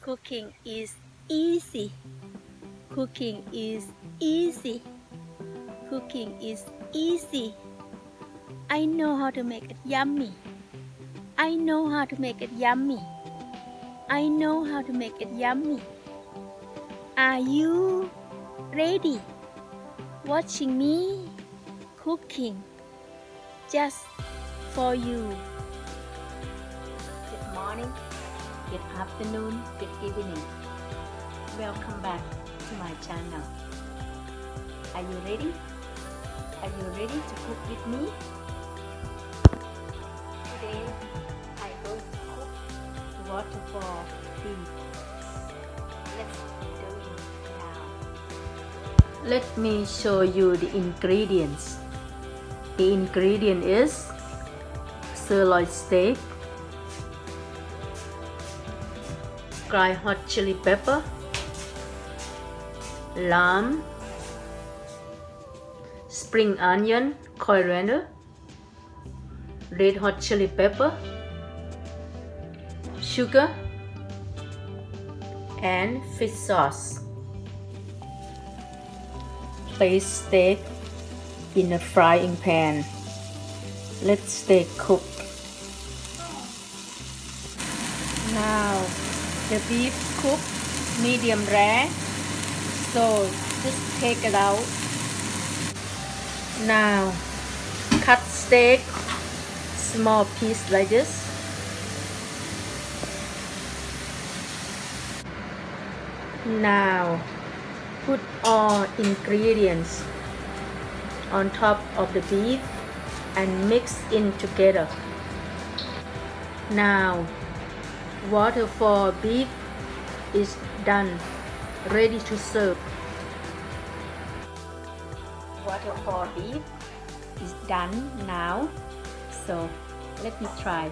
Cooking is easy. Cooking is easy. Cooking is easy. I know how to make it yummy. I know how to make it yummy. I know how to make it yummy. Are you ready? Watching me cooking just for you. Good morning, good afternoon, good evening. Welcome back to my channel. Are you ready? Are you ready to cook with me? Today I'm going to cook waterfall beef. Let's do it now. Let me show you the ingredients. The ingredient is sirloin steak, dry hot chili pepper, lamb, spring onion, coriander, red hot chili pepper, sugar, and fish sauce. Place steak in a frying pan. Let steak cook. Now the beef cooked medium rare, so just take it out. Now cut steak small piece like this. Now put all ingredients on top of the beef and mix in together. Now waterfall beef is done, ready to serve. Waterfall beef is done now, so let me try.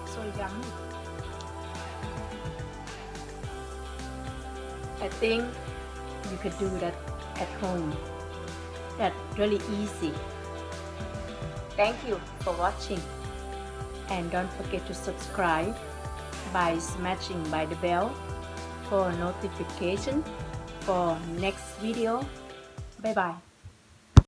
So yummy. I think you could do that at home. That's really easy. Thank you for watching, and don't forget to subscribe by smashing by the bell for notification for next video. Bye bye.